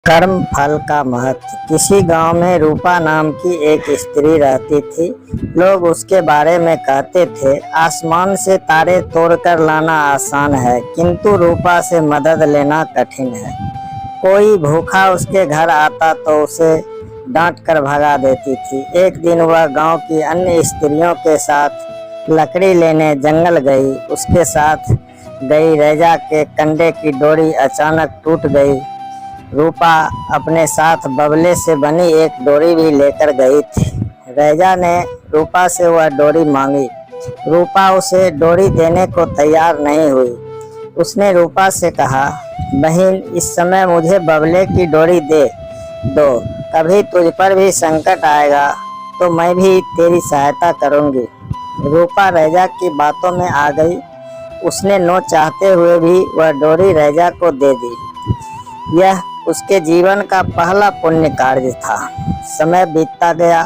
कर्म फल का महत्व। किसी गांव में रूपा नाम की एक स्त्री रहती थी। लोग उसके बारे में कहते थे, आसमान से तारे तोड़कर लाना आसान है, किंतु रूपा से मदद लेना कठिन है। कोई भूखा उसके घर आता तो उसे डांट कर भगा देती थी। एक दिन वह गांव की अन्य स्त्रियों के साथ लकड़ी लेने जंगल गई। उसके साथ गई रैजा के कंडे की डोरी अचानक टूट गई। रूपा अपने साथ बबले से बनी एक डोरी भी लेकर गई थी। रैजा ने रूपा से वह डोरी मांगी। रूपा उसे डोरी देने को तैयार नहीं हुई। उसने रूपा से कहा, बहन, इस समय मुझे बबले की डोरी दे दो। कभी तुझ पर भी संकट आएगा तो मैं भी तेरी सहायता करूंगी। रूपा रैजा की बातों में आ गई। उसने नो चाहते हुए भी वह डोरी रैजा को दे दी। यह उसके जीवन का पहला पुण्य कार्य था। समय बीतता गया।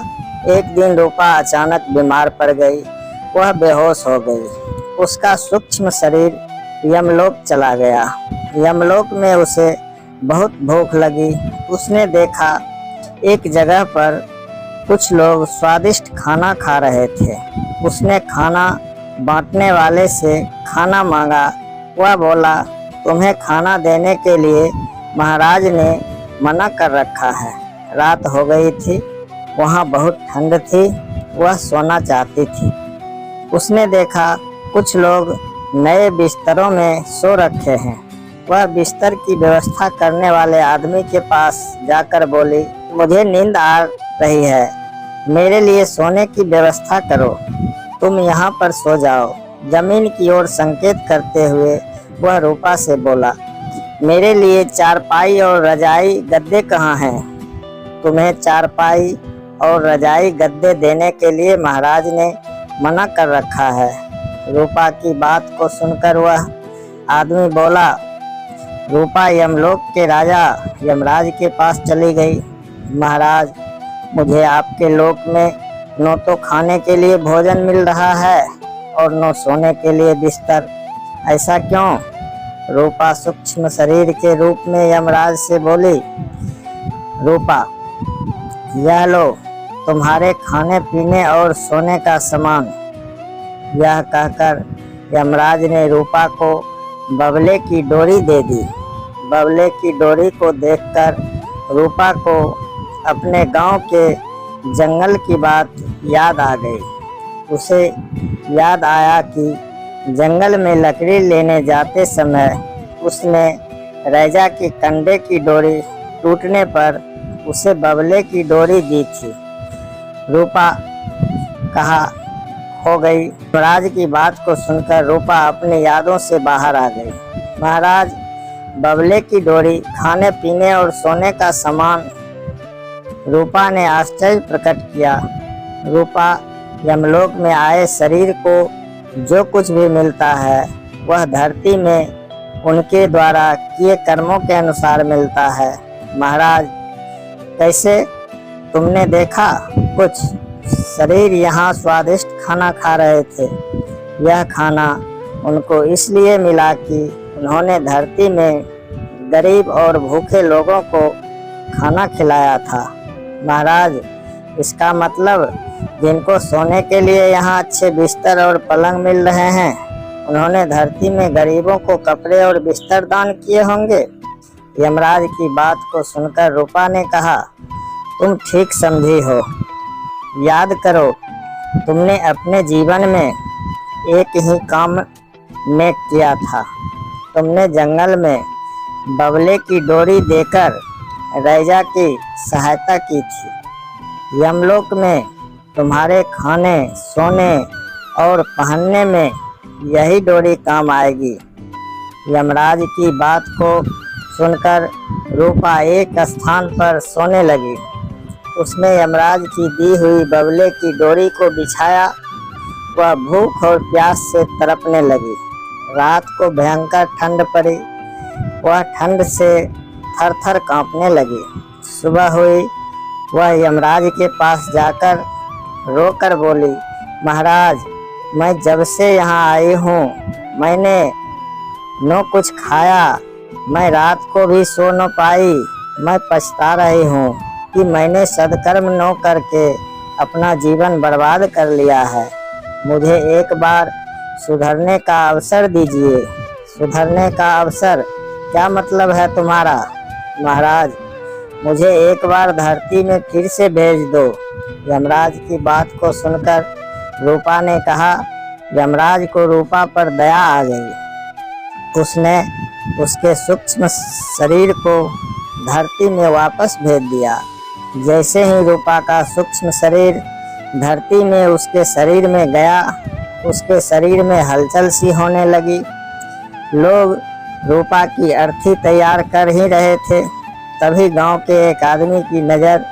एक दिन रूपा अचानक बीमार पड़ गई। वह बेहोश हो गई। उसका सूक्ष्म शरीर यमलोक चला गया। यमलोक में उसे बहुत भूख लगी। उसने देखा एक जगह पर कुछ लोग स्वादिष्ट खाना खा रहे थे। उसने खाना बांटने वाले से खाना मांगा। वह बोला, तुम्हें खाना देने के लिए महाराज ने मना कर रखा है। रात हो गई थी। वहाँ बहुत ठंड थी। वह सोना चाहती थी। उसने देखा कुछ लोग नए बिस्तरों में सो रखे हैं। वह बिस्तर की व्यवस्था करने वाले आदमी के पास जाकर बोली, मुझे नींद आ रही है, मेरे लिए सोने की व्यवस्था करो। तुम यहाँ पर सो जाओ। जमीन की ओर संकेत करते हुए वह रूपा से बोला, मेरे लिए चारपाई और रजाई गद्दे कहाँ हैं? तुम्हें चारपाई और रजाई गद्दे देने के लिए महाराज ने मना कर रखा है। रूपा की बात को सुनकर वह आदमी बोला, रूपा यमलोक के राजा यमराज के पास चली गई। महाराज, मुझे आपके लोक में न तो खाने के लिए भोजन मिल रहा है और न सोने के लिए बिस्तर। ऐसा क्यों? रूपा सूक्ष्म शरीर के रूप में यमराज से बोली, रूपा, यह लो तुम्हारे खाने पीने और सोने का सामान। यह कहकर यमराज ने रूपा को बबले की डोरी दे दी। बबले की डोरी को देखकर रूपा को अपने गांव के जंगल की बात याद आ गई। उसे याद आया कि जंगल में लकड़ी लेने जाते समय उसने रैजा के कंडे की डोरी टूटने पर उसे बबले की डोरी दी थी। रूपा कहा हो गई। महाराज की बात को सुनकर रूपा अपनी यादों से बाहर आ गई। महाराज, बबले की डोरी, खाने पीने और सोने का सामान। रूपा ने आश्चर्य प्रकट किया। रूपा, यमलोक में आए शरीर को जो कुछ भी मिलता है वह धरती में उनके द्वारा किए कर्मों के अनुसार मिलता है। महाराज, कैसे? तुमने देखा कुछ शरीर यहाँ स्वादिष्ट खाना खा रहे थे। यह खाना उनको इसलिए मिला कि उन्होंने धरती में गरीब और भूखे लोगों को खाना खिलाया था। महाराज, इसका मतलब जिनको सोने के लिए यहाँ अच्छे बिस्तर और पलंग मिल रहे हैं, उन्होंने धरती में गरीबों को कपड़े और बिस्तर दान किए होंगे। यमराज की बात को सुनकर रूपा ने कहा, तुम ठीक समझी हो। याद करो, तुमने अपने जीवन में एक ही काम नेक किया था। तुमने जंगल में बबले की डोरी देकर रैजा की सहायता की थी। यमलोक में तुम्हारे खाने, सोने और पहनने में यही डोरी काम आएगी। यमराज की बात को सुनकर रूपा एक स्थान पर सोने लगी। उसने यमराज की दी हुई बबले की डोरी को बिछाया। वह भूख और प्यास से तड़पने लगी। रात को भयंकर ठंड पड़ी। वह ठंड से थर-थर कांपने लगी। सुबह हुई। वह यमराज के पास जाकर रोकर बोली, महाराज, मैं जब से यहाँ आई हूँ मैंने न कुछ खाया। मैं रात को भी सो न पाई। मैं पछता रही हूँ कि मैंने सदकर्म न करके अपना जीवन बर्बाद कर लिया है। मुझे एक बार सुधरने का अवसर दीजिए। सुधरने का अवसर, क्या मतलब है तुम्हारा? महाराज, मुझे एक बार धरती में फिर से भेज दो। यमराज की बात को सुनकर रूपा ने कहा। यमराज को रूपा पर दया आ गई। उसने उसके सूक्ष्म शरीर को धरती में वापस भेज दिया। जैसे ही रूपा का सूक्ष्म शरीर धरती में उसके शरीर में गया, उसके शरीर में हलचल सी होने लगी। लोग रूपा की अर्थी तैयार कर ही रहे थे, तभी गांव के एक आदमी की नज़र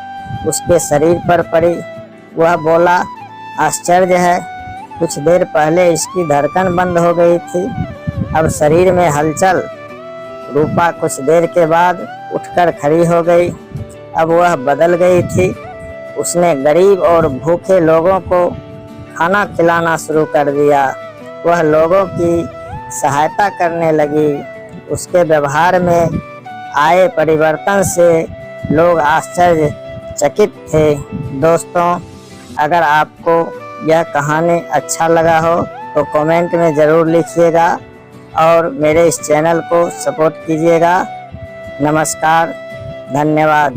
उसके शरीर पर पड़ी। वह बोला, आश्चर्य है, कुछ देर पहले इसकी धड़कन बंद हो गई थी, अब शरीर में हलचल। रूपा कुछ देर के बाद उठकर खड़ी हो गई। अब वह बदल गई थी। उसने गरीब और भूखे लोगों को खाना खिलाना शुरू कर दिया। वह लोगों की सहायता करने लगी। उसके व्यवहार में आए परिवर्तन से लोग आश्चर्यचकित थे। दोस्तों, अगर आपको यह कहानी अच्छा लगा हो तो कमेंट में ज़रूर लिखिएगा और मेरे इस चैनल को सपोर्ट कीजिएगा। नमस्कार, धन्यवाद।